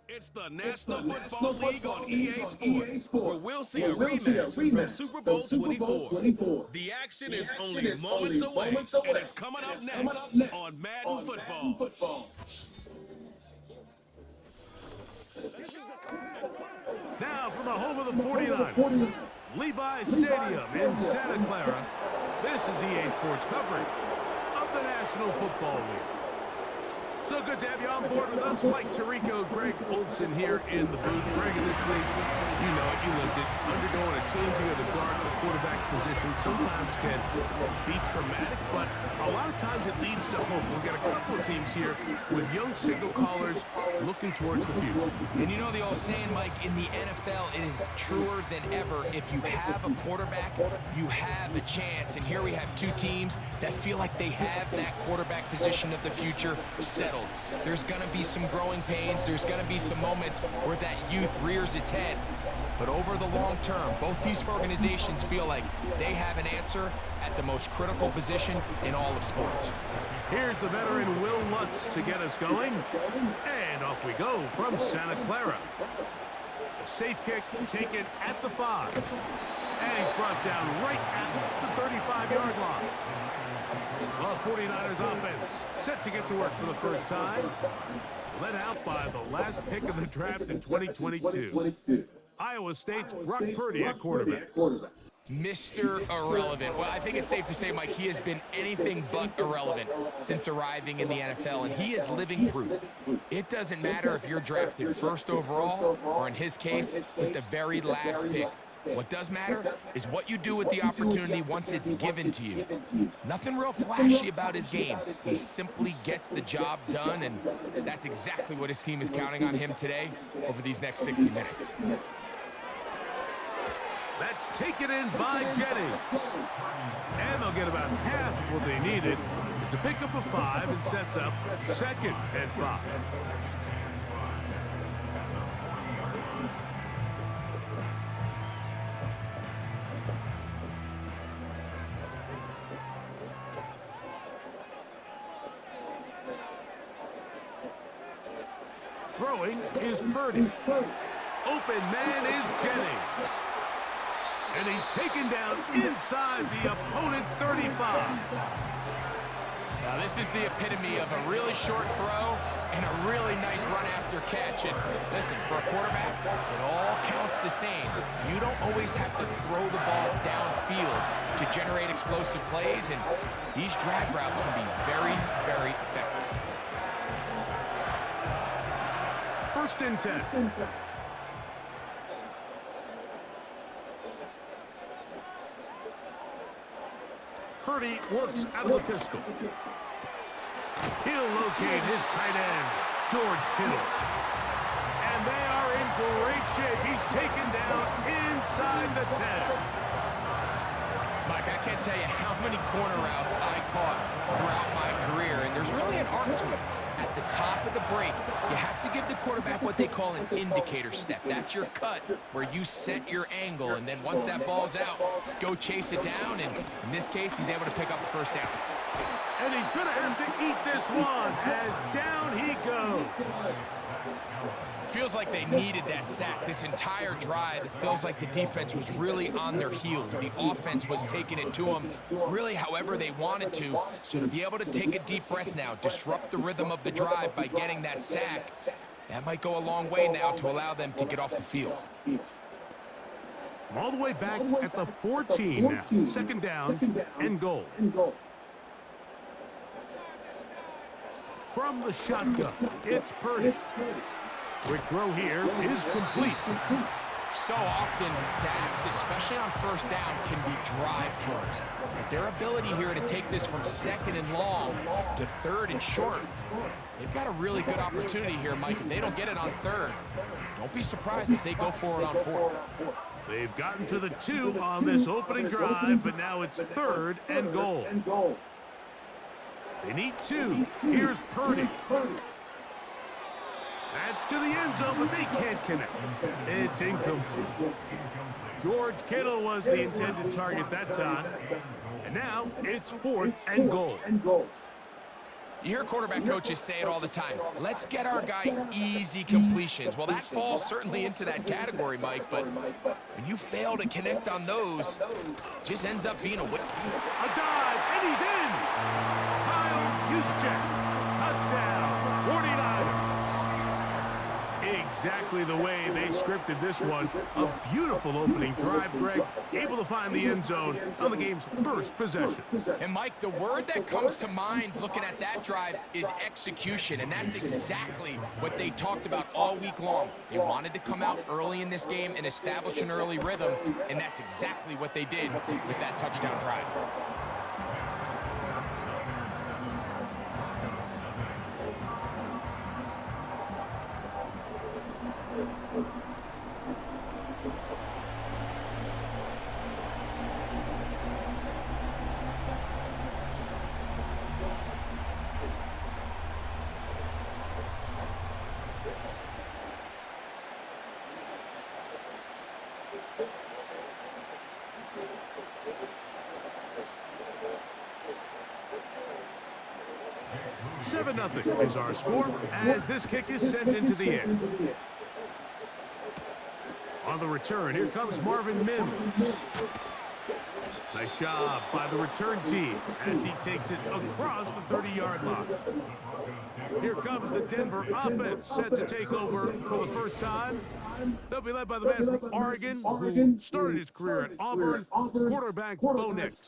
It's the National Football League on EA Sports, where we'll see a rematch from Super Bowl 24. The action is only moments away, and it's coming up next on Madden Football. Now from the home of the 49ers, Levi Stadium in Santa Clara, this is EA Sports coverage of the National Football League. So good to have you on board with us. Mike Tirico, Greg Olson here in the booth. Greg, in this league, you know it, you lived it. Undergoing a changing of the guard, the quarterback position sometimes can be traumatic, but a lot of times it leads to hope. We've got a couple of teams here with young signal callers looking towards the future. And you know the old saying, Mike, in the NFL, it is truer than ever. If you have a quarterback, you have a chance. And here we have two teams that feel like they have that quarterback position of the future settled. There's going to be some growing pains. There's going to be some moments where that youth rears its head. But over the long term, both these organizations feel like they have an answer at the most critical position in all of sports. Here's the veteran Will Lutz to get us going. And off we go from Santa Clara. A safe kick taken at the 5. And he's brought down right at the 35-yard line. Well, 49ers offense set to get to work for the first time. Led out by the last pick of the draft in 2022. Iowa State's Brock Purdy at quarterback. Mr. Irrelevant. Well, I think it's safe to say, Mike, he has been anything but irrelevant since arriving in the NFL, and he is living proof. It doesn't matter if you're drafted first overall or, in his case, with the very last pick. What does matter is what you do with the opportunity once it's given to you. Nothing real flashy about his game. He simply gets the job done, and that's exactly what his team is counting on him today over these next 60 minutes. That's taken in by Jennings. And they'll get about half of what they needed. It's a pickup of 5 and sets up 2nd and 5. Throwing is Purdy. Open man is Jennings. And he's taken down inside the opponent's 35. Now, this is the epitome of a really short throw and a really nice run after catch. And listen, for a quarterback, it all counts the same. You don't always have to throw the ball downfield to generate explosive plays, and these drag routes can be very, very effective. 1st and 10. Purdy works out of the pistol. He'll locate his tight end, George Kittle. And they are in great shape. He's taken down inside the 10. Mike, I can't tell you how many corner routes I caught throughout my career, and there's really an art to it. At the top of the break, you have to give the quarterback what they call an indicator step. That's your cut where you set your angle, and then once that ball's out, go chase it down, and in this case, he's able to pick up the 1st down. And he's going to have to eat this one as down he goes. Feels like they needed that sack this entire drive. It feels like the defense was really on their heels. The offense was taking it to them really however they wanted to. So to be able to take a deep breath now, disrupt the rhythm of the drive by getting that sack, that might go a long way now to allow them to get off the field. All the way back at the 14 now. 2nd down and goal. From the shotgun, it's Purdy. Quick throw here is complete. So often sacks, especially on 1st down, can be drive killers. But their ability here to take this from 2nd and long to 3rd and short, they've got a really good opportunity here, Mike. If they don't get it on 3rd, don't be surprised if they go for it on 4th. They've gotten to the 2 on this opening drive, but now it's 3rd and goal. They need 2. Here's Purdy. That's to the end zone, but they can't connect. It's incomplete. George Kittle was the intended target that time. And now it's 4th and goal. You hear quarterback coaches say it all the time. Let's get our guy easy completions. Well, that falls certainly into that category, Mike, but when you fail to connect on those, it just ends up being a win. A dive, and he's in! Kyle Juszczyk, touchdown, 49ers. Exactly the way they scripted this one. A beautiful opening drive, Greg. Able to find the end zone on the game's first possession. And, Mike, the word that comes to mind looking at that drive is execution, and that's exactly what they talked about all week long. They wanted to come out early in this game and establish an early rhythm, and that's exactly what they did with that touchdown drive. Nothing is our score as this kick is sent into the air. On the return, here comes Marvin Mims. Nice job by the return team as he takes it across the 30-yard line. Here comes the Denver offense set to take over for the first time. They'll be led by the man from Oregon who started his career at Auburn, quarterback Bo Nix.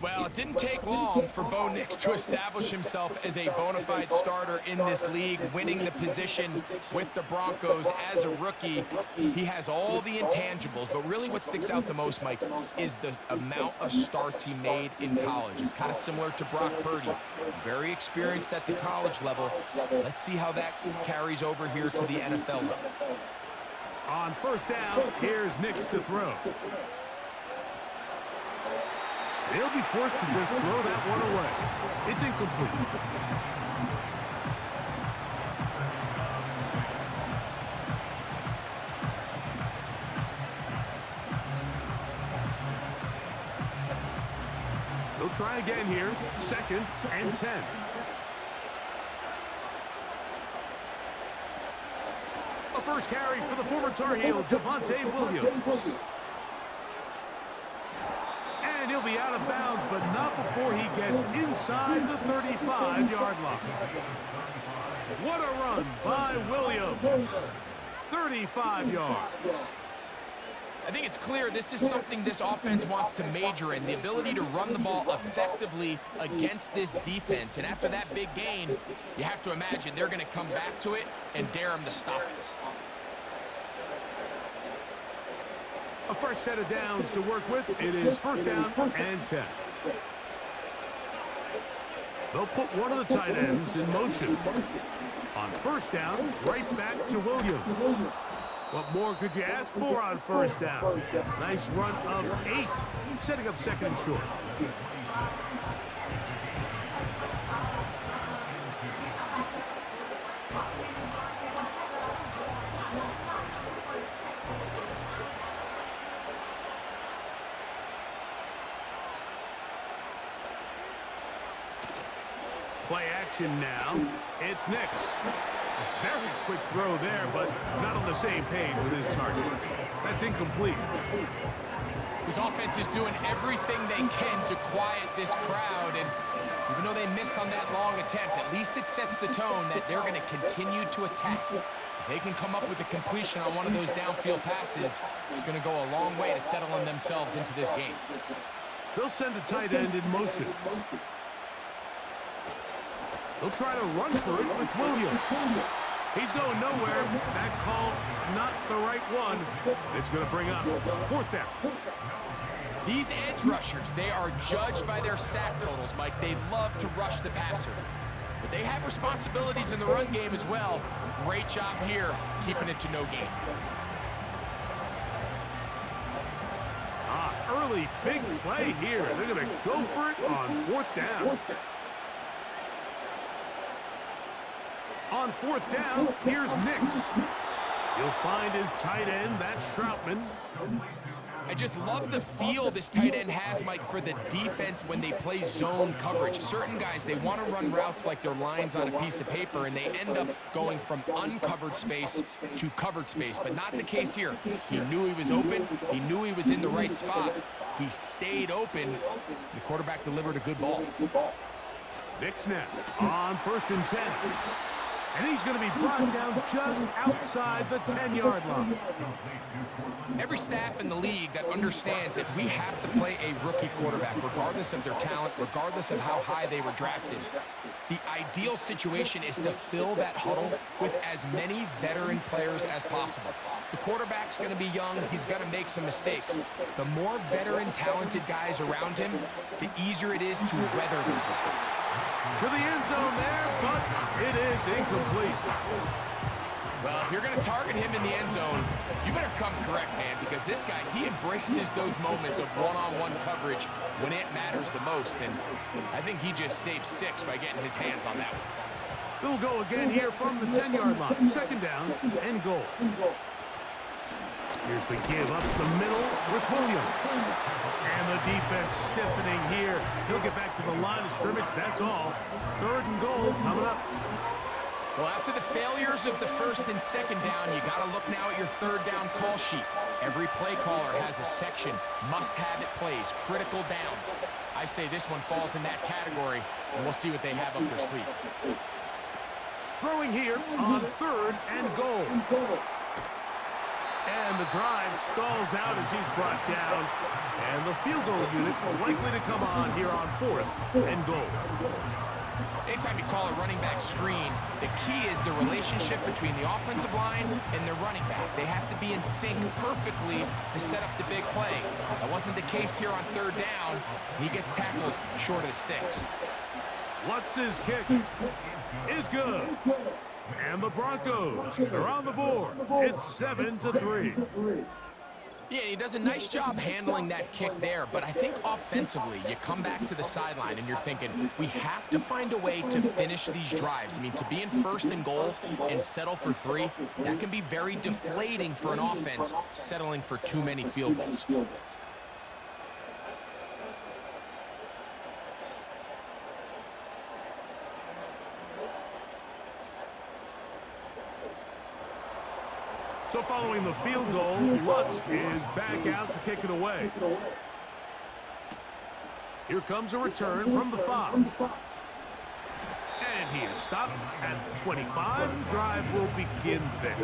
Well, it didn't take long for Bo Nix to establish himself as a bona fide starter in this league, winning the position with the Broncos as a rookie. He has all the intangibles, but really what sticks out the most, Mike, is the amount of starts he made in college. It's kind of similar to Brock Purdy. Very experienced at the college level. Let's see how that carries over here to the NFL level. On first down, here's Nix to throw. They'll be forced to just throw that one away. It's incomplete. They'll try again here. 2nd and 10. A first carry for the former Tar Heel, Javonte Williams. And he'll be out of bounds, but not before he gets inside the 35-yard line. What a run by Williams. 35 yards. I think it's clear this is something this offense wants to major in, the ability to run the ball effectively against this defense. And after that big gain, you have to imagine they're going to come back to it and dare them to stop it. A fresh set of downs to work with. It is first down and 10. They'll put one of the tight ends in motion. On first down, right back to Williams. What more could you ask for on first down? Nice run of 8, setting up 2nd and short. Play action now. It's Nix. A very quick throw there, but not on the same page with his target. That's incomplete. This offense is doing everything they can to quiet this crowd, and even though they missed on that long attempt, at least it sets the tone that they're going to continue to attack. If they can come up with a completion on one of those downfield passes, it's going to go a long way to settling themselves into this game. They'll send a tight end in motion. They'll try to run for it with Williams. He's going nowhere. That call, not the right one. It's going to bring up 4th down. These edge rushers, they are judged by their sack totals, Mike. They love to rush the passer. But they have responsibilities in the run game as well. Great job here, keeping it to no gain. Early big play here. They're going to go for it on 4th down. On 4th down, here's Nix. He'll find his tight end. That's Troutman. I just love the feel this tight end has, Mike, for the defense when they play zone coverage. Certain guys, they want to run routes like they're lines on a piece of paper, and they end up going from uncovered space to covered space, but not the case here. He knew he was open. He knew he was in the right spot. He stayed open. The quarterback delivered a good ball. Big snap on 1st and 10. And he's going to be brought down just outside the 10-yard line. Every staff in the league that understands that we have to play a rookie quarterback, regardless of their talent, regardless of how high they were drafted. The ideal situation is to fill that huddle with as many veteran players as possible. The quarterback's going to be young. He's going to make some mistakes. The more veteran, talented guys around him, the easier it is to weather those mistakes. To the end zone there, but it is incomplete. Well, if you're going to target him in the end zone, you better come correct, man, because this guy, he embraces those moments of one-on-one coverage when it matters the most, and I think he just saved 6 by getting his hands on that one. They'll go again here from the 10-yard line. 2nd down and goal. Here's the give up the middle with Williams. And the defense stiffening here. He'll get back to the line of scrimmage, that's all. 3rd and goal coming up. Well, after the failures of the 1st and 2nd down, you got to look now at your 3rd down call sheet. Every play caller has a section, must-have-it plays, critical downs. I say this one falls in that category, and we'll see what they have up their sleeve. Throwing here on 3rd and goal. And the drive stalls out as he's brought down. And the field goal unit likely to come on here on 4th and goal. Anytime you call a running back screen, the key is the relationship between the offensive line and the running back. They have to be in sync perfectly to set up the big play. That wasn't the case here on 3rd down. He gets tackled short of the sticks. Lutz's kick is good. And the Broncos are on the board. It's 7-3. Yeah, he does a nice job handling that kick there, but I think offensively, you come back to the sideline and you're thinking, we have to find a way to finish these drives. I mean, to be in 1st and goal and settle for 3, that can be very deflating for an offense settling for too many field goals. So following the field goal, Lutz is back out to kick it away. Here comes a return from the 5. And he is stopped at the 25. The drive will begin there.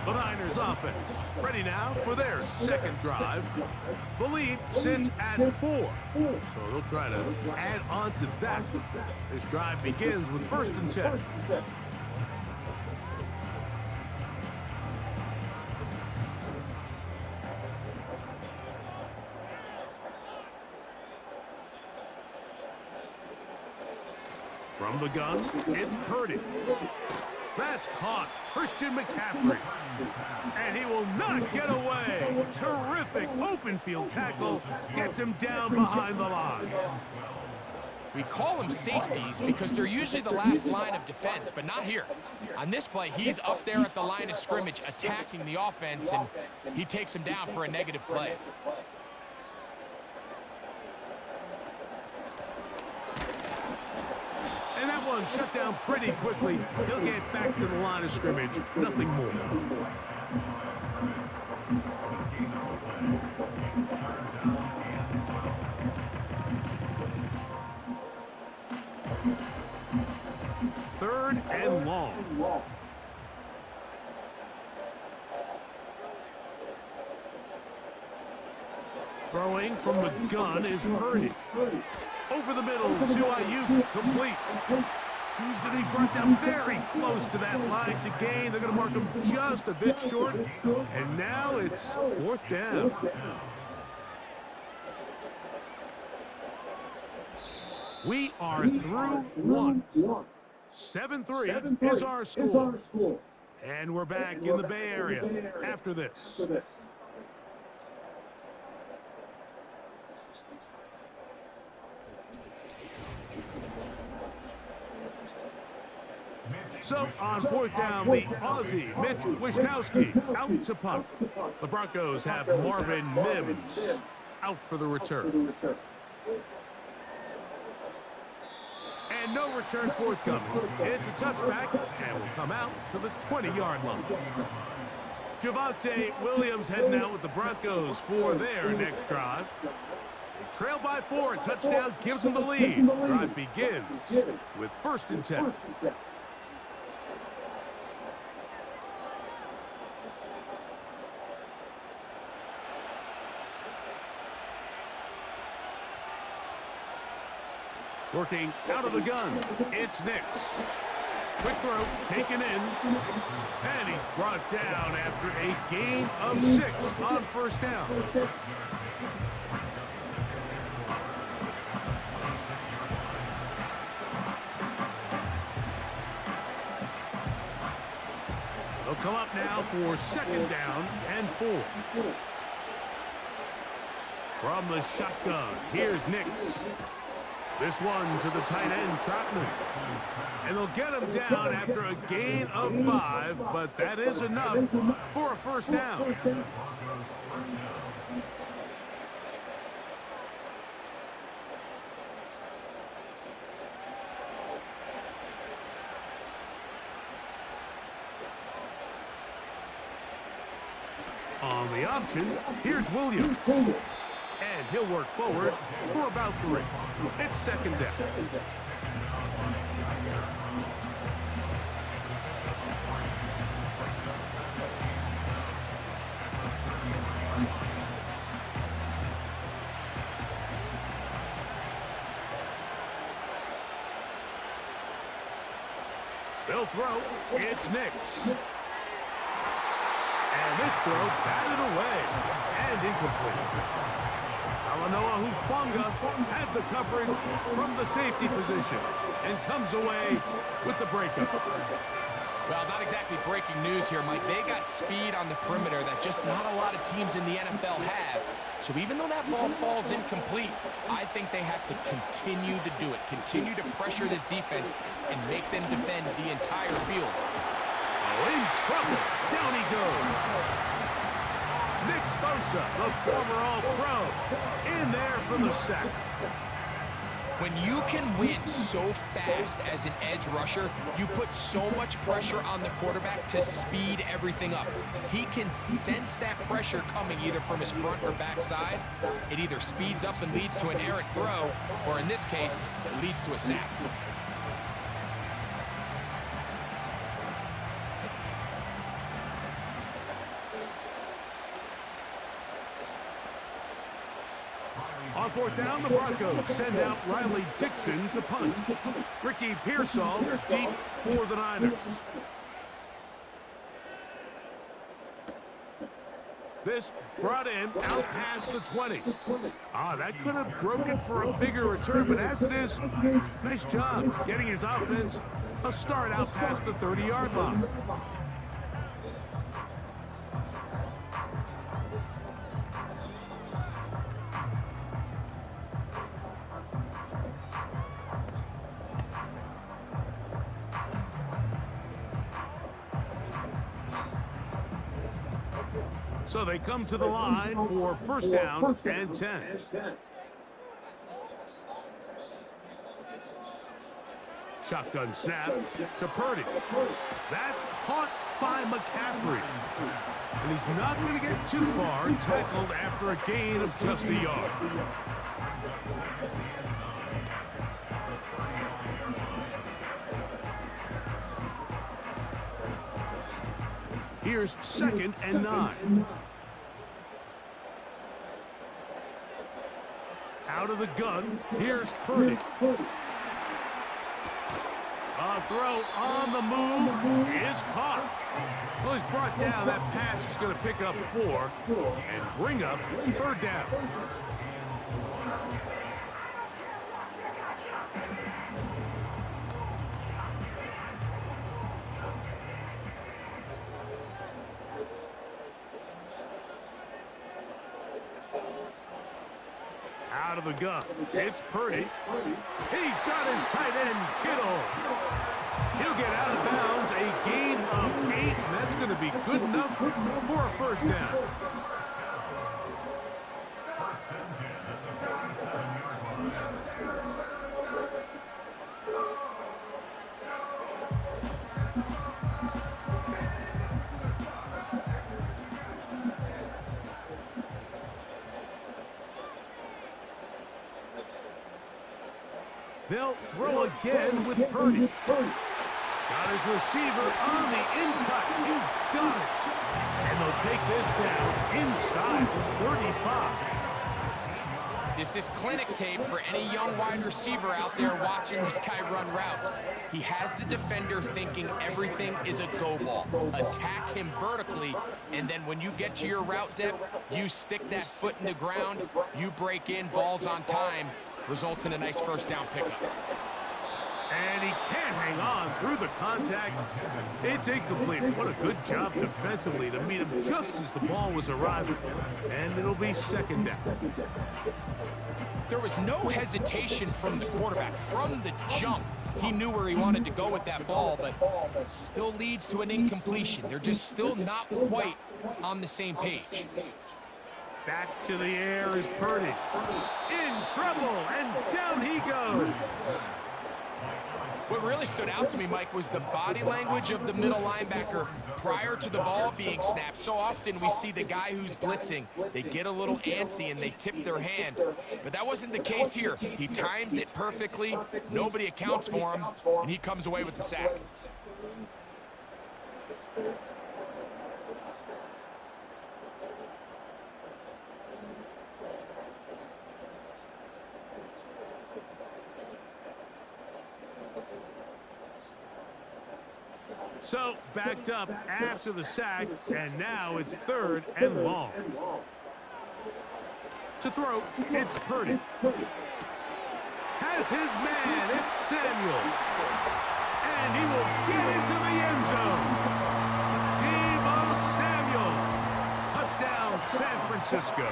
The Niners offense ready now for their 2nd drive. The lead sits at 4. So they'll try to add on to that. This drive begins with 1st and 10. From the gun, it's Purdy. That's caught. Christian McCaffrey. And he will not get away. Terrific open field tackle. Gets him down behind the line. We call them safeties because they're usually the last line of defense, but not here. On this play, he's up there at the line of scrimmage attacking the offense, and he takes him down for a negative play. And that one shut down pretty quickly. He'll get back to the line of scrimmage. Nothing more. Third and long. Throwing from the gun is Purdy. Over the middle to Ayuk, complete. He's going to be brought down very close to that line to gain. They're going to mark him just a bit short. And now it's 4th down. We are through 1. 7-3 is our score. And we're back in the Bay Area after this. So on fourth down, the Aussie, Mitch Wishnowsky, out to punt. The Broncos have Marvin Mims out for the return. And no return forthcoming. It's a touchback and will come out to the 20-yard line. Javonte Williams heading out with the Broncos for their next drive. They trail by 4. A touchdown gives them the lead. Drive begins with 1st and 10. Working out of the gun, it's Nix. Quick throw, taken in, and he's brought down after a gain of 6 on 1st down. They'll come up now for 2nd down and 4. From the shotgun, here's Nix. This one to the tight end, Trotman. And they'll get him down after a gain of 5, but that is enough for a 1st down. On the option, here's Williams. And he'll work forward for about 3. It's 2nd down. They'll throw. It's Nix. And this throw batted away and incomplete. Talanoa Hufanga had the coverage from the safety position and comes away with the breakup. Well, not exactly breaking news here, Mike. They got speed on the perimeter that just not a lot of teams in the NFL have. So even though that ball falls incomplete, I think they have to continue to do it. Continue to pressure this defense and make them defend the entire field. Oh, in trouble. Down he goes. Nick Bosa, the former All-Pro, in there for the sack. When you can win so fast as an edge rusher, you put so much pressure on the quarterback to speed everything up. He can sense that pressure coming either from his front or back side. It either speeds up and leads to an errant throw, or in this case, it leads to a sack. On 4th down, the Broncos send out Riley Dixon to punt. Ricky Pearsall deep for the Niners. This brought in out past the 20. That could have broken for a bigger return, but as it is, nice job getting his offense a start out past the 30-yard line. So they come to the line for 1st down and 10. Shotgun snap to Purdy. That's caught by McCaffrey. And he's not going to get too far, tackled after a gain of just a yard. Here's 2nd and 9. Out of the gun, here's Purdy. A throw on the move is caught. Well, he's brought down. That pass is going to pick up 4 and bring up 3rd down. Out of the gun, it's Purdy. He's got his tight end, Kittle. He'll get out of bounds good enough for a first down. They'll throw again with Purdy. Got his receiver on the in-cut. He's got it. And they'll take this down inside the 35. This is clinic tape for any young wide receiver out there watching this guy run routes. He has the defender thinking everything is a go ball. Attack him vertically, and then when you get to your route depth, you stick that foot in the ground, you break in, balls on time, results in a nice first down pickup. And he can't hang on through the contact. It's incomplete. What a good job defensively to meet him just as the ball was arriving. And it'll be second down. There was no hesitation from the quarterback. From the jump, he knew where he wanted to go with that ball, but still leads to an incompletion. They're just still not quite on the same page. Back to the air is Purdy. In trouble, and down he goes. What really stood out to me, Mike, was the body language of the middle linebacker prior to the ball being snapped. So often we see the guy who's blitzing, they get a little antsy and they tip their hand. But that wasn't the case here. He times it perfectly, nobody accounts for him, and he comes away with the sack. So, backed up after the sack, and now it's third and long. To throw, it's Purdy. Has his man, it's Samuel. And he will get into the end zone. Deebo Samuel. Touchdown, San Francisco.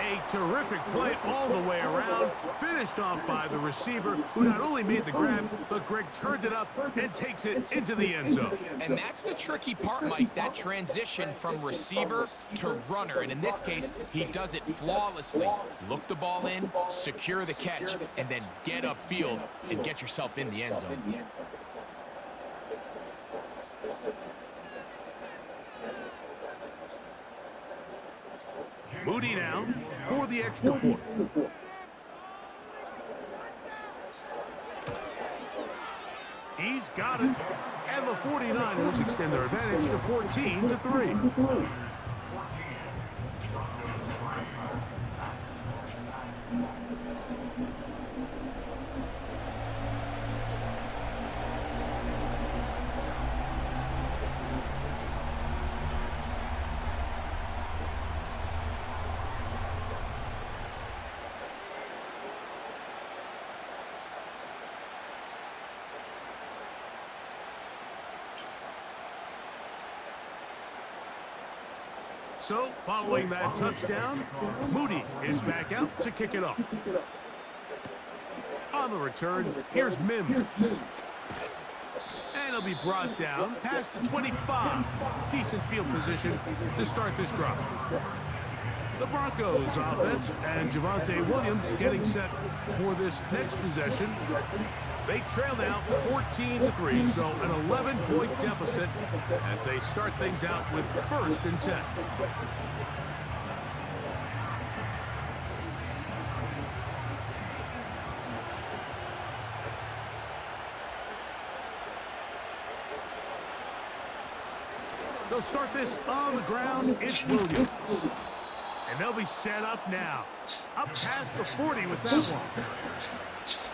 A terrific play all the way around, finished off by the receiver, who not only made the grab, but Greg turned it up and takes it into the end zone. And that's the tricky part, Mike, that transition from receiver to runner. And in this case, he does it flawlessly. Look the ball in, secure the catch, and then get upfield and get yourself in the end zone. Moody now for the extra point. He's got it. And the 49ers extend their advantage to 14-3. So, following that touchdown, Moody is back out to kick it off. On the return, here's Mims. And he'll be brought down past the 25. Decent field position to start this drive. The Broncos offense and Javonte Williams getting set for this next possession. They trail now 14-3, so an 11-point deficit as they start things out with 1st and 10. They'll start this on the ground. It's Williams. And they'll be set up now. Up past the 40 with that one.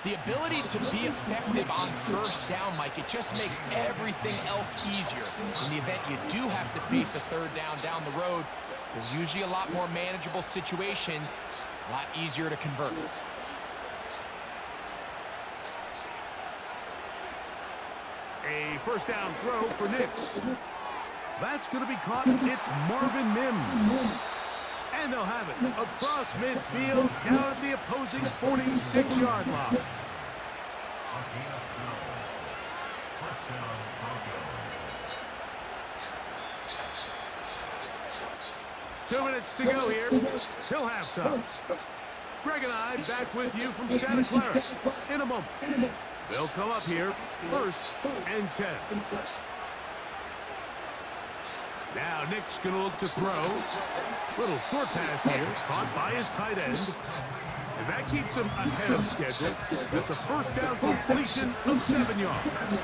The ability to be effective on first down, Mike, it just makes everything else easier. In the event you do have to face a third down the road, there's usually a lot more manageable situations, a lot easier to convert. A first down throw for Nix. That's going to be caught. It's Marvin Mims. And they'll have it across midfield down at the opposing 46-yard line. 2 minutes to go here till halftime. Greg and I back with you from Santa Clara in a moment. They'll come up here, 1st and 10. Now Nick's going to look to throw. Little short pass here, caught by his tight end. And that keeps him ahead of schedule. That's a first down completion of 7 yards.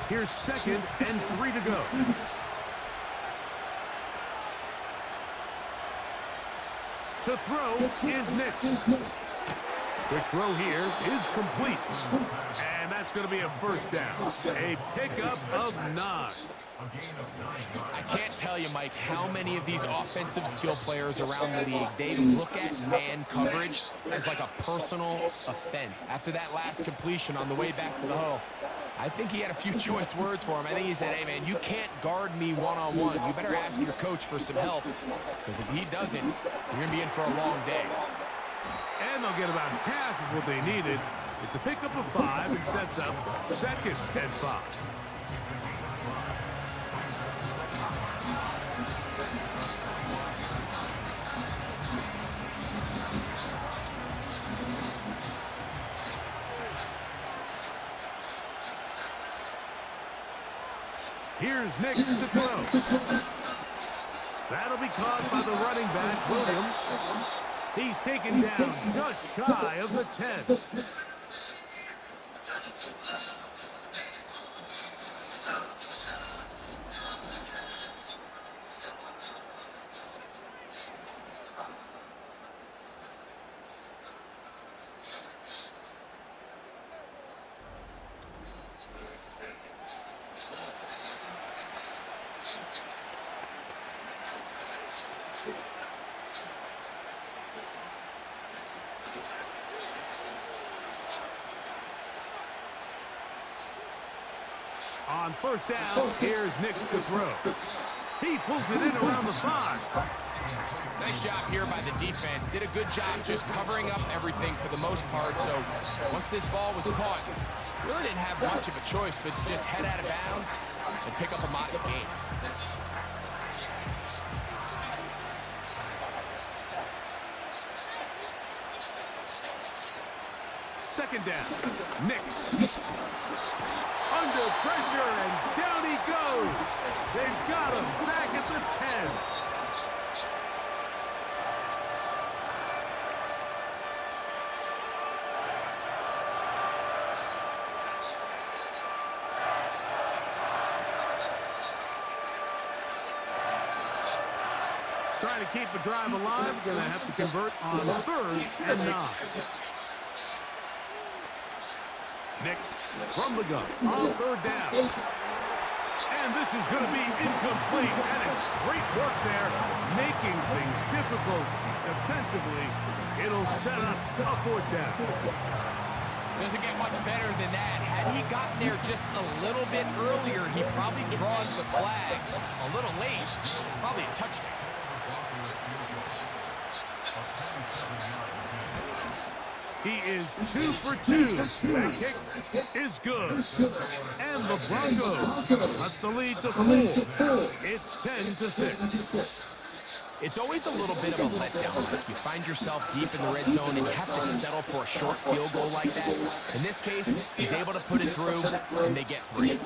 Here's 2nd and 3 to go. To throw is Nick. Quick throw here is complete. And that's going to be a first down. A pickup of 9. I can't tell you, Mike, how many of these offensive skill players around the league, they look at man coverage as like a personal offense. After that last completion on the way back to the huddle, I think he had a few choice words for him. I think he said, hey, man, you can't guard me one-on-one. You better ask your coach for some help, because if he doesn't, you're going to be in for a long day. And they'll get about half of what they needed. It's a pickup of 5 and sets up 2nd and 5. Here's Nick to throw. That'll be caught by the running back, Williams. He's taken down just shy of the 10. On first down, here's Nick to throw. He pulls it in around the 5. Nice job here by the defense. Did a good job just covering up everything for the most part. So once this ball was caught, really didn't have much of a choice but to just head out of bounds and pick up a modest gain. Second down, Nix. Under pressure, and down he goes. They've got him back at the 10. Trying to keep the drive alive. Going to have to convert on 3rd and 9. Next, from the gun, on 3rd down. And this is going to be incomplete. And it's great work there, making things difficult defensively. It'll set up a 4th down. Doesn't get much better than that. Had he gotten there just a little bit earlier, he probably draws the flag a little late. It's probably a touchdown. He is 2 for 2. That kick is good. And the Broncos cut the lead to 4. It's 10-6. It's always a little bit of a letdown. You find yourself deep in the red zone and you have to settle for a short field goal like that. In this case, he's able to put it through and they get 3.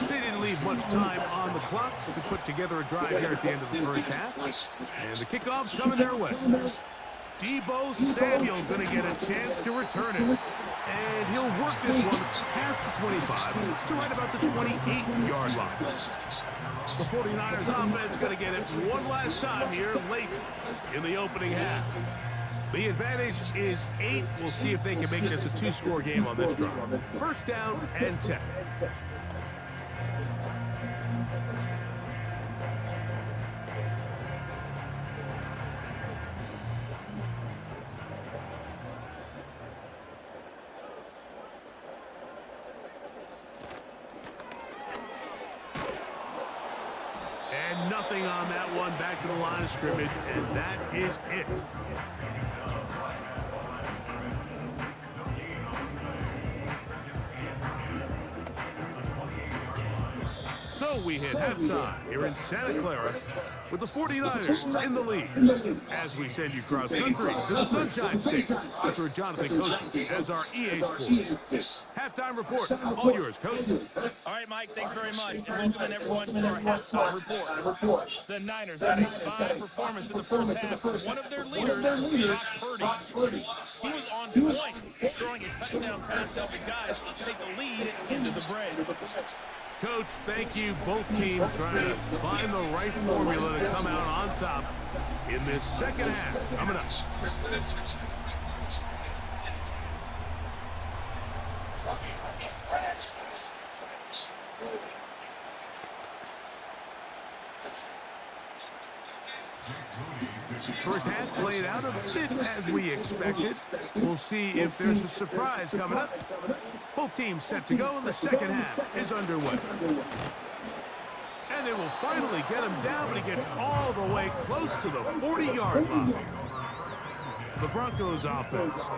They didn't leave much time on the clock to put together a drive here at the end of the first half. And the kickoff's coming their way. Deebo Samuel's going to get a chance to return it. And he'll work this one past the 25 to right about the 28-yard line. The 49ers offense going to get it one last time here late in the opening half. The advantage is 8. We'll see if they can make this a 2-score game on this drive. First down and 10. on that one back to the line of scrimmage, and that is it. So we hit halftime here in Santa Clara with the 49ers in the lead. As we send you cross country to the Sunshine State, that's where Jonathan coaches as our EA Sports halftime report. All yours, Coach. All right, Mike, thanks very much. And welcome everyone to our halftime report. The Niners had a fine performance in the first half. One of their leaders, Brock Purdy, he was on point, throwing a touchdown pass to help his guys take the lead into the break. Coach, thank you. Both teams trying to find the right formula to come out on top in this second half. Coming up. First half played out a bit as we expected. We'll see if there's a surprise coming up. Both teams set to go, and the second half is underway. And they will finally get him down, but he gets all the way close to the 40-yard line. The Broncos offense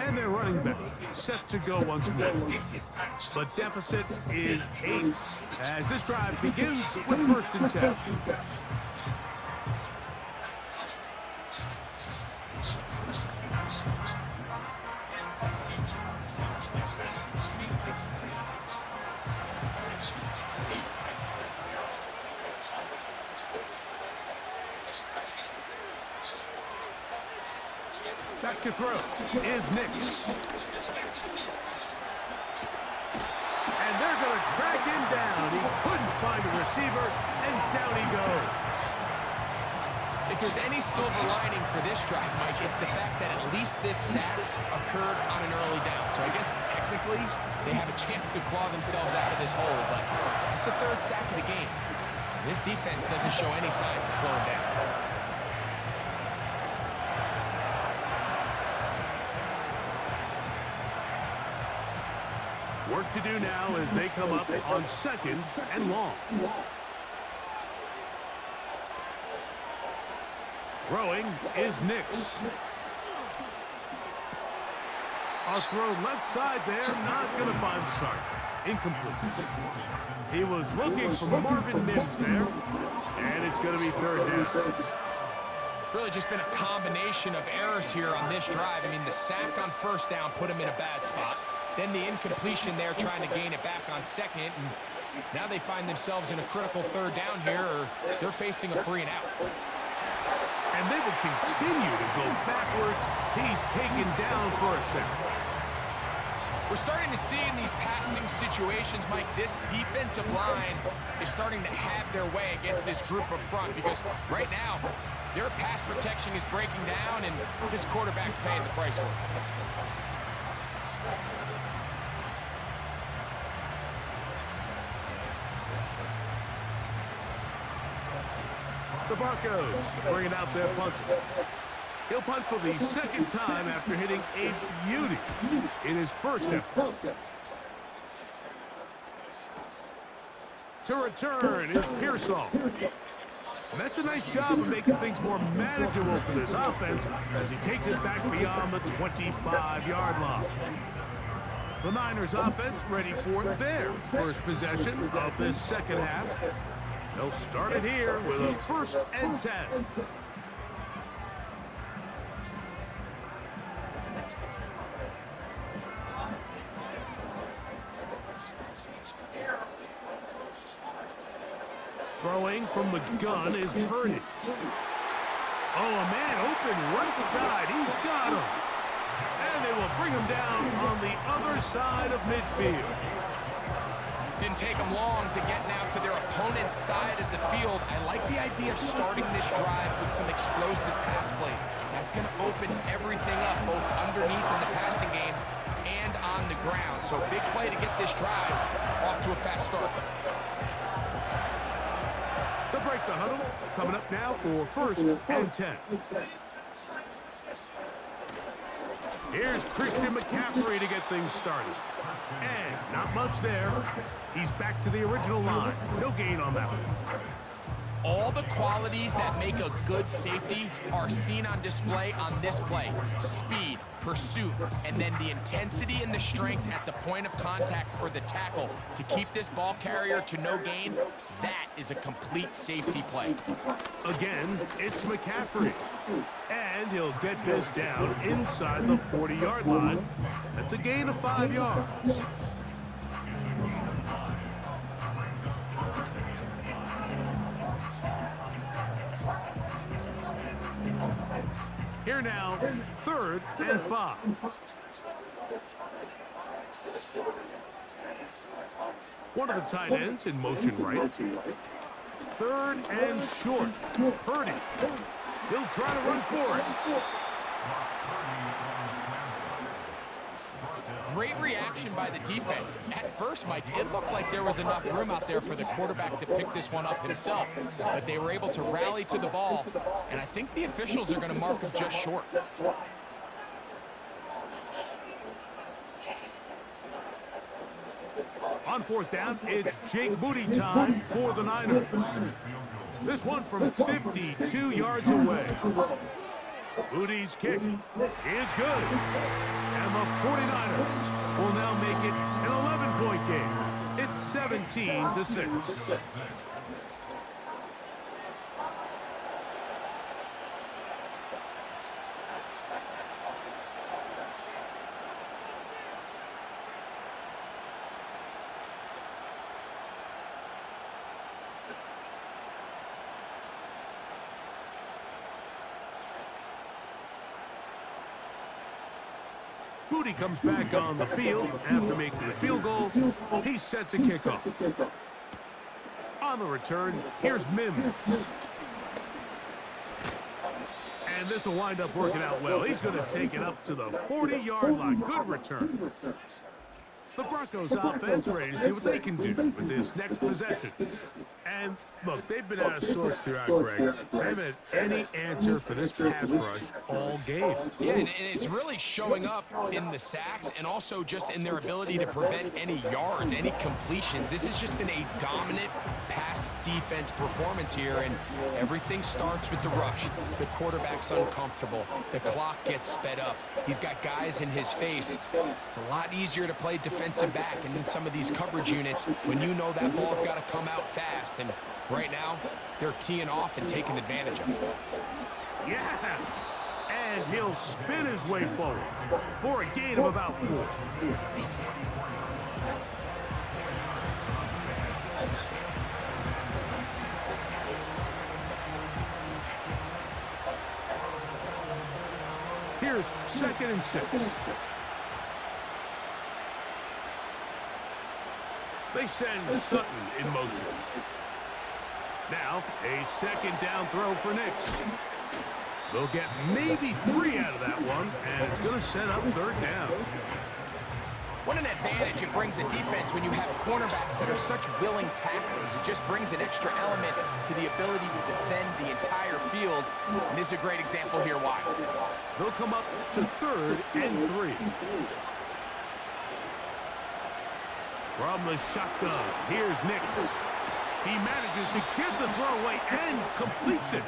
and their running back set to go once more. The deficit is 8 as this drive begins with 1st and 10. Back to throw is Nix. And they're going to track him down. He couldn't find a receiver, and down he goes. If there's any silver lining for this drive, Mike, it's the fact that at least this sack occurred on an early down. So I guess technically they have a chance to claw themselves out of this hole, but it's the 3rd sack of the game. This defense doesn't show any signs of slowing down. Work to do now as they come up on 2nd and long. Throwing is Nix. A throw left side there, not going to find the target. Incomplete. He was looking for Marvin Mims there, and it's going to be 3rd down. Really just been a combination of errors here on this drive. I mean, the sack on 1st down put him in a bad spot. Then the incompletion there trying to gain it back on 2nd. And now they find themselves in a critical 3rd down here, or they're facing a 3 and out. And they will continue to go backwards. He's taken down for a sack. We're starting to see in these passing situations, Mike, this defensive line is starting to have their way against this group up front, because right now their pass protection is breaking down, and this quarterback's paying the price for it. The Broncos bringing out their punter. He'll punt for the 2nd time after hitting a beauty in his 1st effort. To return is Pearsall. And that's a nice job of making things more manageable for this offense as he takes it back beyond the 25-yard line. The Niners offense ready for their first possession of this second half. They'll start it here with a 1st and 10. Throwing from the gun is Purdy. Oh, a man open right side. He's got him. And they will bring him down on the other side of midfield. Didn't take them long to get now to their opponent's side of the field. I like the idea of starting this drive with some explosive pass plays. That's going to open everything up, both underneath in the passing game and on the ground. So big play to get this drive off to a fast start. To break the huddle, coming up now for 1st and 10. Here's Christian McCaffrey to get things started. And not much there. He's back to the original line. No gain on that one. All the qualities that make a good safety are seen on display on this play. Speed, pursuit, and then the intensity and the strength at the point of contact for the tackle to keep this ball carrier to no gain. That is a complete safety play. Again, it's McCaffrey. And he'll get this down inside the 40-yard line. That's a gain of 5 yards. Here now, 3rd and 5. One of the tight ends in motion right. 3rd and short. Purdy. He'll try to run for it. Great reaction by the defense. At first, Mike, it looked like there was enough room out there for the quarterback to pick this one up himself, but they were able to rally to the ball, and I think the officials are going to mark him just short. On 4th down, it's Jake Moody time for the Niners. This one from 52 yards away. Moody's kick is good. And the 49ers will now make it an 11-point game. It's 17-6. Moody comes back on the field after making the field goal. He's set to kick off. On the return, here's Mims. And this will wind up working out well. He's going to take it up to the 40-yard line. Good return. The Broncos offense ready to see what they can do with this next possession. And look, they've been out of sorts throughout, Greg. They haven't had any answer for this pass rush all game. Yeah, and it's really showing up in the sacks and also just in their ability to prevent any yards, any completions. This has just been a dominant pass defense performance here, and everything starts with the rush. The quarterback's uncomfortable. The clock gets sped up. He's got guys in his face. It's a lot easier to play defensive back, and in some of these coverage units, when you know that ball's got to come out fast. And right now, they're teeing off and taking advantage of it. Yeah! And he'll spin his way forward for a gain of about 4. Here's 2nd and 6. They send Sutton in motion. Now, a 2nd down throw for Nix. They'll get maybe 3 out of that one, and it's going to set up 3rd down. What an advantage it brings a defense when you have cornerbacks that are such willing tacklers. It just brings an extra element to the ability to defend the entire field. And this is a great example here why. They'll come up to 3rd and 3. From the shotgun, here's Nix. He manages to get the throw away and completes it.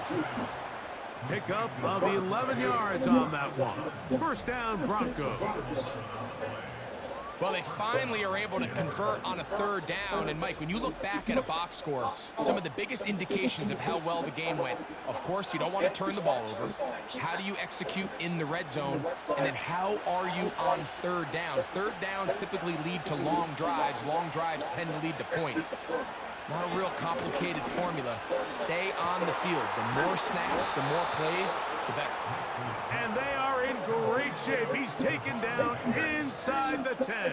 Pickup of 11 yards on that one. 1st down, Broncos. Well, they finally are able to convert on a 3rd down. And, Mike, when you look back at a box score, some of the biggest indications of how well the game went, of course, you don't want to turn the ball over. How do you execute in the red zone? And then how are you on 3rd down? 3rd downs typically lead to long drives. Long drives tend to lead to points. It's not a real complicated formula. Stay on the field. The more snaps, the more plays, the better. And they are in great shape. He's taken down inside the 10.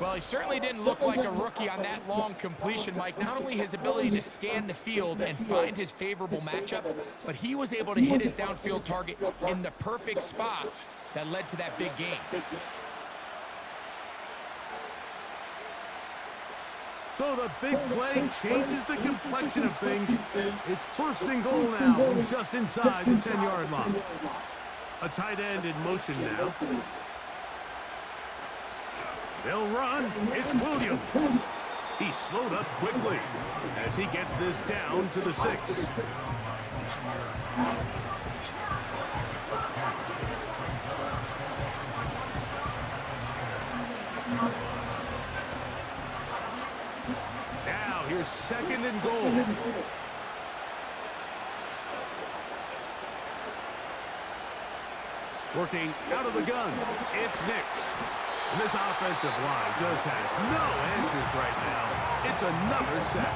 Well, he certainly didn't look like a rookie on that long completion, Mike. Not only his ability to scan the field and find his favorable matchup, but he was able to hit his downfield target in the perfect spot that led to that big gain. So the big play changes the complexion of things. It's 1st and goal now from just inside the 10-yard line. A tight end in motion now. They'll run. It's Williams. He slowed up quickly as he gets this down to the 6. Now here's 2nd and goal. Working out of the gun, it's Nix. And this offensive line just has no answers right now. It's another sack.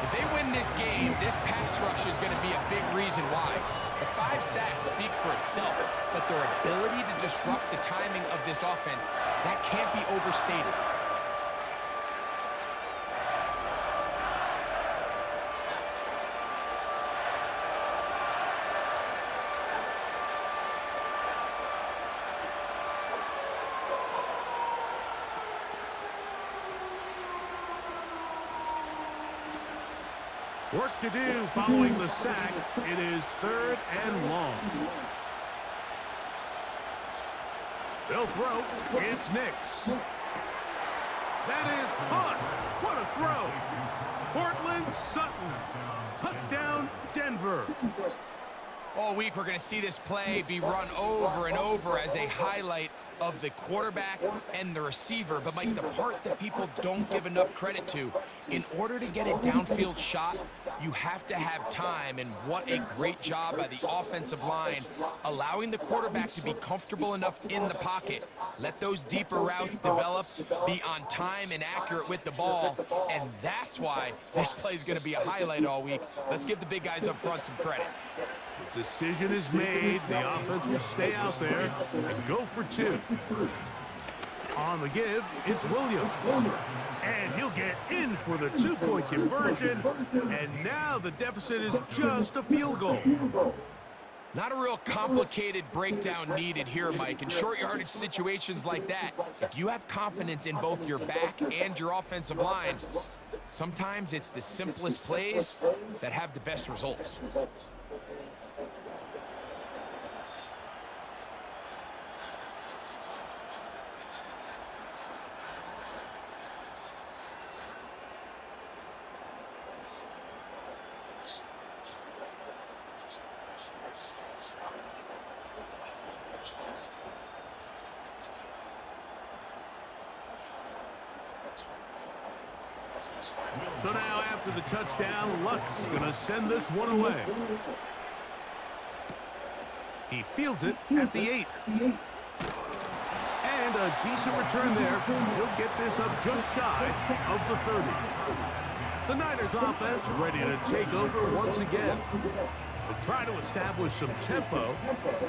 If they win this game, this pass rush is going to be a big reason why. The 5 sacks speak for itself, but their ability to disrupt the timing of this offense, that can't be overstated. Work to do following the sack. It is 3rd and long. They'll throw. It's Nix. That is caught. What a throw. Cortland Sutton. Touchdown, Denver. All week we're going to see this play be run over and over as a highlight of the quarterback and the receiver. But, Mike, the part that people don't give enough credit to, in order to get a downfield shot, you have to have time. And what a great job by the offensive line, allowing the quarterback to be comfortable enough in the pocket. Let those deeper routes develop, be on time and accurate with the ball. And that's why this play is going to be a highlight all week. Let's give the big guys up front some credit. The decision is made. The offense will stay out there and go for 2. On the give, it's Williams. And he'll get in for the 2-point conversion. And now the deficit is just a field goal. Not a real complicated breakdown needed here, Mike. In short yardage situations like that, if you have confidence in both your back and your offensive line, sometimes it's the simplest plays that have the best results. So now after the touchdown, Luck's going to send this one away. He fields it at the 8. And a decent return there. He'll get this up just shy of the 30. The Niners offense ready to take over once again. They'll try to establish some tempo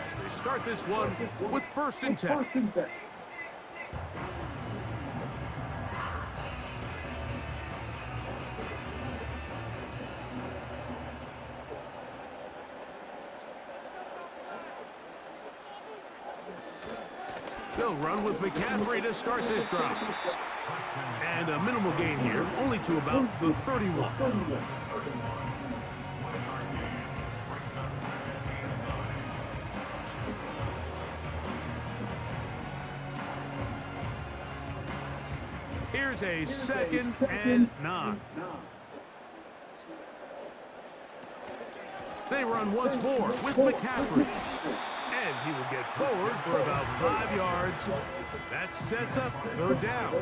as they start this one with 1st and 10. They'll run with McCaffrey to start this drive. And a minimal gain here, only to about the 31. Here's a 2nd and 9. They run once more with McCaffrey. And he will get forward for about 5 yards. That sets up 3rd down.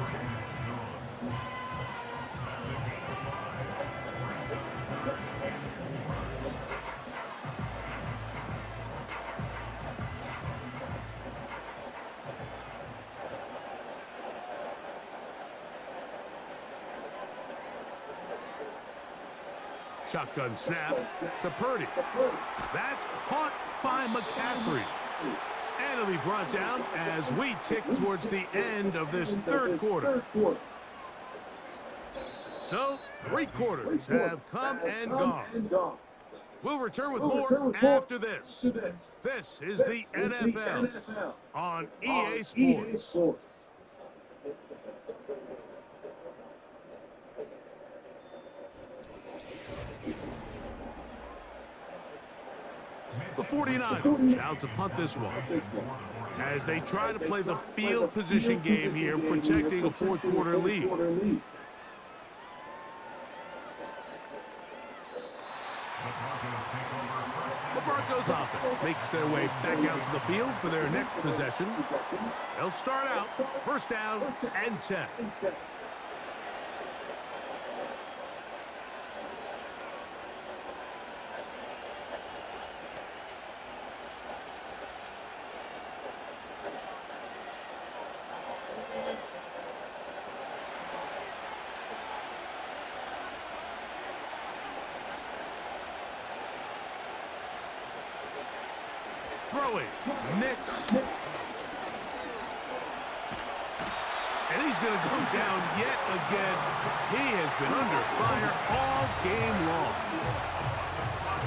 Shotgun snap to Purdy. That's caught by McCaffrey. And it'll be brought down as we tick towards the end of this 3rd quarter. So, 3 quarters have come and gone. We'll return with more after this. This is the NFL on EA Sports. The 49ers out to punt this one. as they try to play the field position game here, protecting a fourth-quarter lead. The Broncos offense makes their way back out to the field for their next possession. They'll start out first down and 10. Throwing, mix. And he's going to go down yet again. He has been under fire all game long.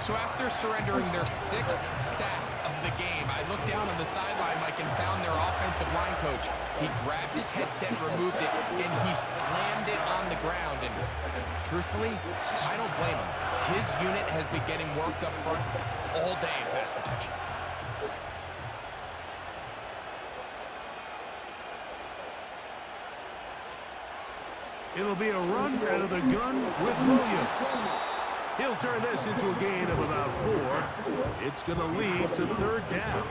So after surrendering their 6th sack of the game, I looked down on the sideline, Mike, and found their offensive line coach. He grabbed his headset, removed it, and he slammed it on the ground. And truthfully, I don't blame him. His unit has been getting worked up front all day in pass protection. It'll be a run out of the gun with Williams. He'll turn this into a gain of about 4. It's going to lead to third down.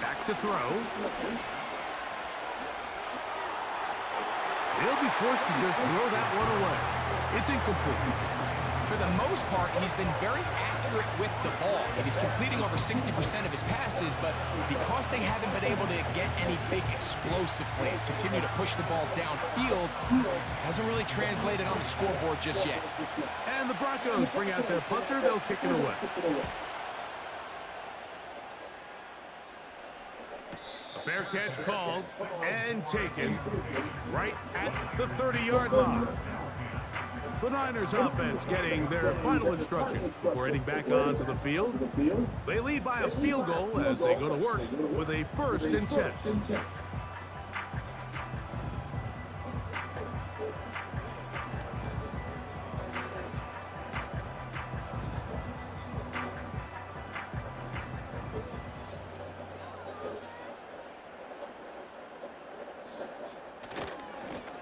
Back to throw. He'll be forced to just throw that one away. It's incomplete. For the most part, he's been very accurate with the ball, and he's completing over 60% of his passes, but because they haven't been able to get any big explosive plays, continue to push the ball downfield, hasn't really translated on the scoreboard just yet. And the Broncos bring out their punter. They'll kick it away. Fair catch called and taken right at the 30-yard line. The Niners offense getting their final instructions before heading back onto the field. They lead by a field goal as they go to work with a 1st and 10.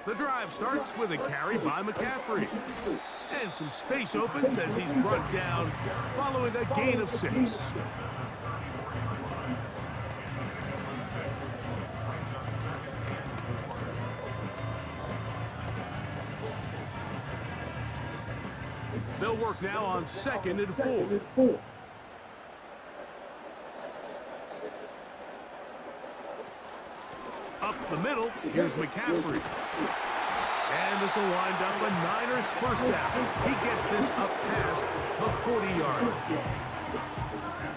The drive starts with a carry by McCaffrey. And some space opens as he's brought down following a gain of 6. They'll work now on 2nd and 4. Up the middle, here's McCaffrey. And this will wind up a Niners first down. He gets this up past the 40-yard line.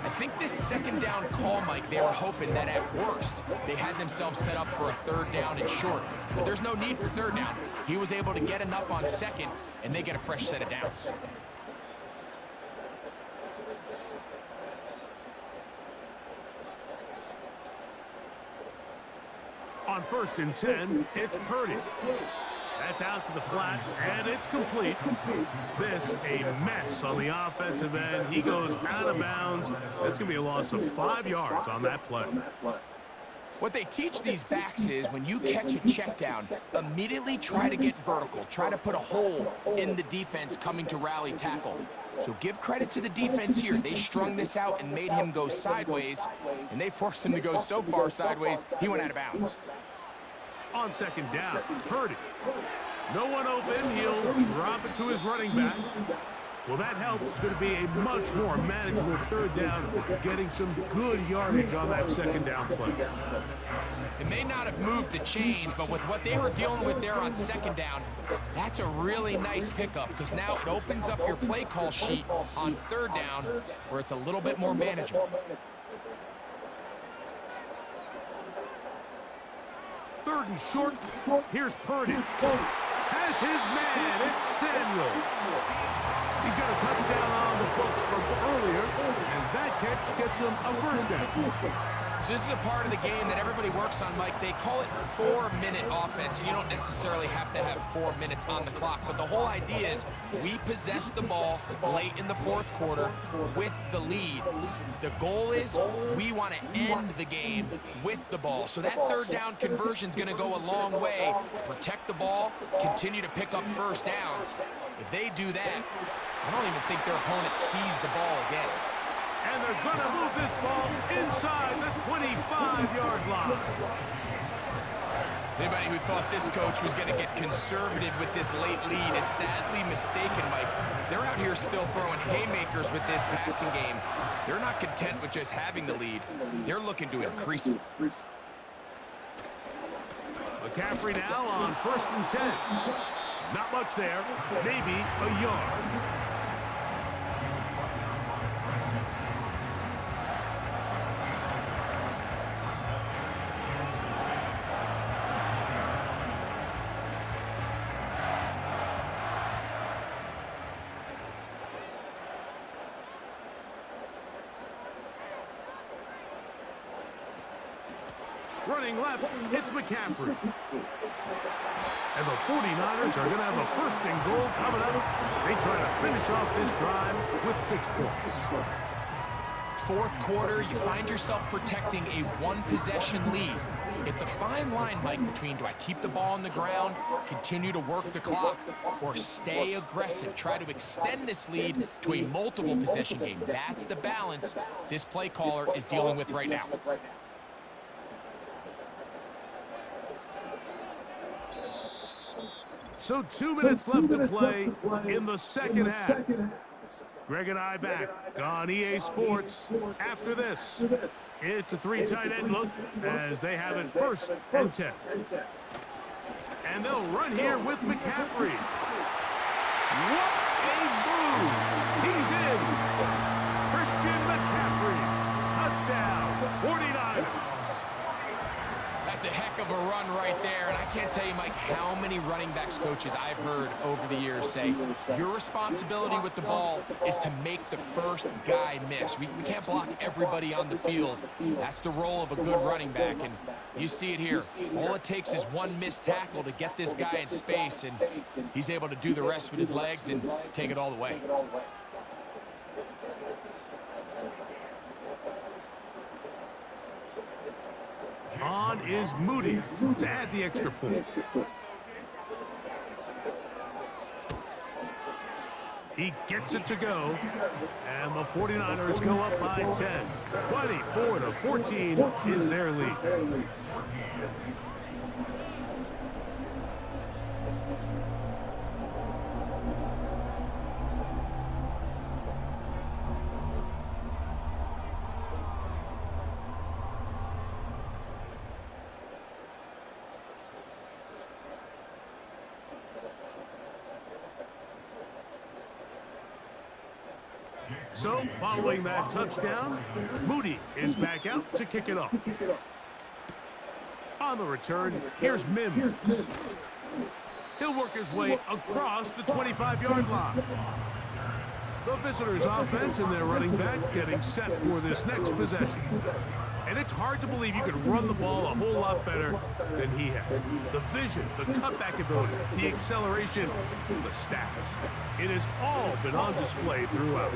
I think this 2nd down call, Mike, they were hoping that at worst they had themselves set up for a 3rd down and short. But there's no need for 3rd down. He was able to get enough on 2nd, and they get a fresh set of downs. On 1st and 10, it's Purdy. That's out to the flat, and it's complete. This a mess on the offensive end. He goes out of bounds. That's going to be a loss of 5 yards on that play. What they teach these backs is when you catch a check down, immediately try to get vertical. Try to put a hole in the defense coming to rally tackle. So give credit to the defense here. They strung this out and made him go sideways, and they forced him to go so far sideways, he went out of bounds. On 2nd down, Purdy. No one open. He'll drop it to his running back. Well, that helps. It's going to be a much more manageable 3rd down, getting some good yardage on that 2nd down play. It may not have moved the chains, but with what they were dealing with there on 2nd down, that's a really nice pickup because now it opens up your play call sheet on 3rd down where it's a little bit more manageable. 3rd and short. Here's Purdy. Has his man. It's Samuel. He's got a touchdown on the books from earlier, and that catch gets him a first down. So this is a part of the game that everybody works on, Mike. They call it 4-minute offense, and you don't necessarily have to have 4 minutes on the clock. But the whole idea is we possess the ball late in the fourth quarter with the lead. The goal is we want to end the game with the ball. So that third down conversion is going to go a long way. Protect the ball, continue to pick up first downs. If they do that, I don't even think their opponent sees the ball again. And they're going to move this ball inside the 25-yard line. Anybody who thought this coach was going to get conservative with this late lead is sadly mistaken, Mike. They're out here still throwing haymakers with this passing game. They're not content with just having the lead. They're looking to increase it. McCaffrey now on 1st and 10. Not much there, maybe a yard. Running left, it's McCaffrey. And the 49ers are going to have a 1st and goal coming up. They try to finish off this drive with 6 points. Fourth quarter, you find yourself protecting a one-possession lead. It's a fine line, Mike, between do I keep the ball on the ground, continue to work the clock, or stay aggressive, try to extend this lead to a multiple possession game. That's the balance this play caller is dealing with right now. So 2 minutes left to play in the second half. Greg and I back on EA Sports after this. It's a 3 tight end look as they have it 1st and 10. And they'll run here with McCaffrey. What a move! He's in! Christian McCaffrey. Touchdown, 49ers. That's a heck of a run right there, and I can't tell you, Mike, how many running backs coaches I've heard over the years say, your responsibility with the ball is to make the first guy miss. We can't block everybody on the field. That's the role of a good running back, and you see it here. All it takes is one missed tackle to get this guy in space, and he's able to do the rest with his legs and take it all the way. On is Moody to add the extra point. He gets it to go, and the 49ers go up by 10. 24-14 is their lead. So, following that touchdown, Moody is back out to kick it off. On the return, here's Mims. He'll work his way across the 25-yard line. The visitors' offense and their running back getting set for this next possession. And it's hard to believe you could run the ball a whole lot better than he has. The vision, the cutback ability, the acceleration, the stats. It has all been on display throughout.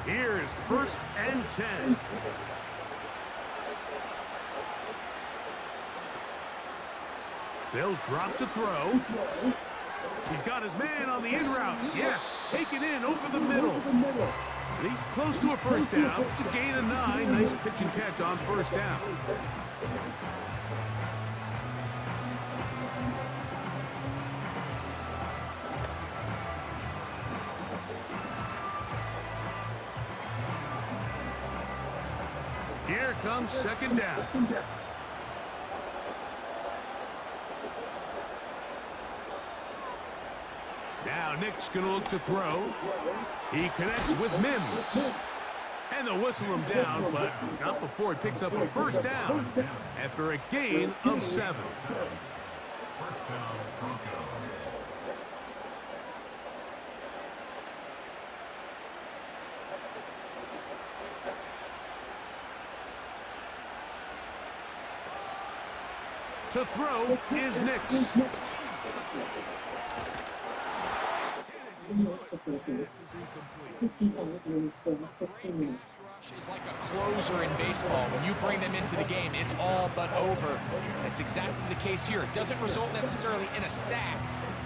Here's 1st and 10. They'll drop to throw. He's got his man on the in route. Yes, taken in over the middle. And he's close to a first down. It's a gain of 9. Nice pitch and catch on 1st down. Here comes 2nd down. Now Nick's going to look to throw. He connects with Mims. And they'll whistle him down, but not before he picks up a first down after a gain of 7. To throw is Nix. Is like a closer in baseball. When you bring them into the game, it's all but over. That's exactly the case here. It doesn't result necessarily in a sack,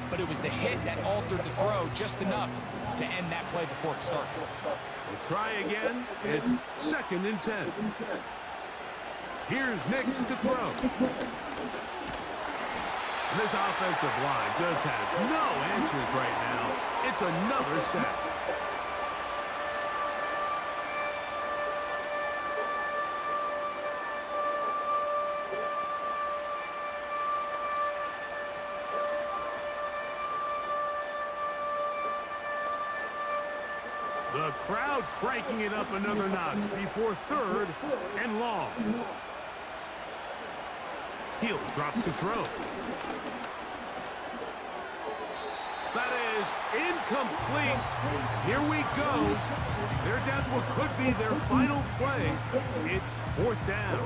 but it was the hit that altered the throw just enough to end that play before it started. We'll try again. It's 2nd and 10. Here's Nix to throw. And this offensive line just has no answers right now. It's another sack. The crowd cranking it up another notch before 3rd and long. He'll drop to throw. That is incomplete. Here we go. They're down to what could be their final play. It's 4th down.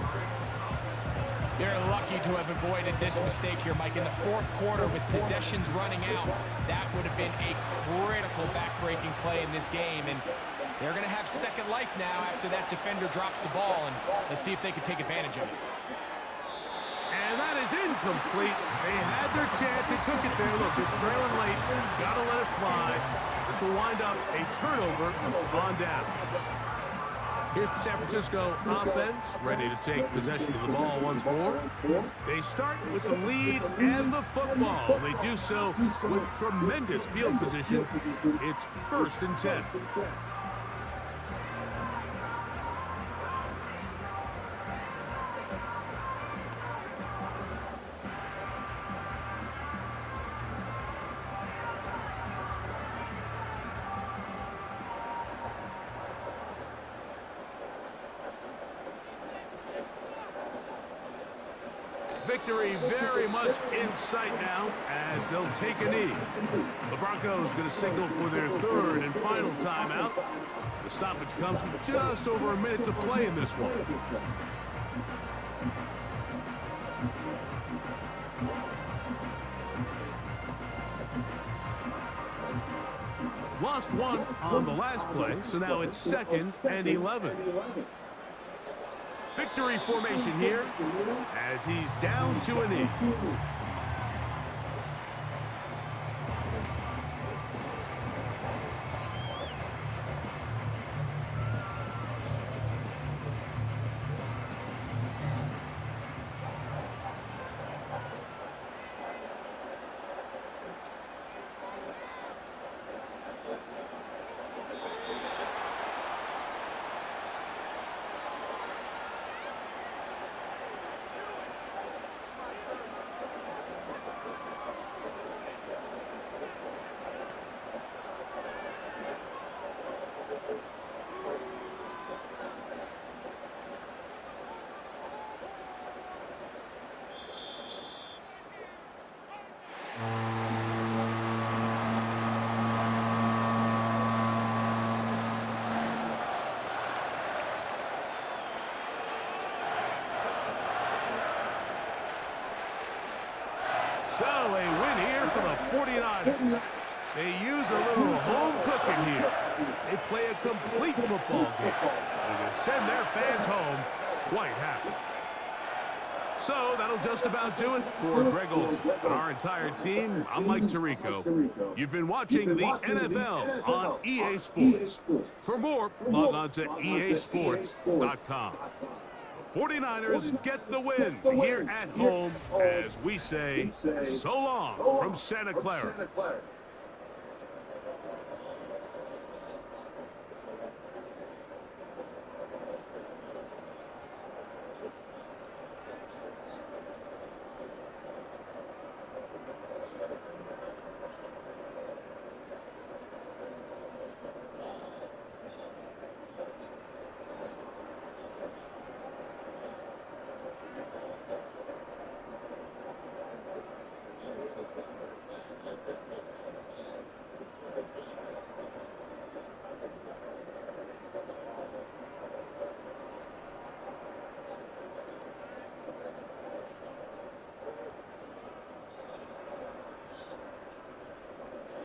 They're lucky to have avoided this mistake here, Mike. In the 4th quarter with possessions running out, that would have been a critical back-breaking play in this game. And they're going to have second life now after that defender drops the ball. And let's see if they can take advantage of it. And that is incomplete. They had their chance. They took it there. Look, they're trailing late. Got to let it fly. This will wind up a turnover on downs. Here's the San Francisco offense, ready to take possession of the ball once more. They start with the lead and the football. They do so with tremendous field position. It's 1st and 10. Victory very much in sight now as they'll take a knee. The Broncos going to signal for their 3rd and final timeout. The stoppage comes with just over a minute to play in this one. Lost 1 on the last play, so now it's 2nd and 11. Victory formation here as he's down to a knee. So a win here for the 49ers. They use a little home cooking here. They play a complete football game. And they send their fans home quite happy. So that'll just about do it for Greg Olson and our entire team. I'm Mike Tirico. You've been watching the NFL on EA Sports. For more, log on to easports.com. The 49ers get the win here at home as we say so long from Santa Clara.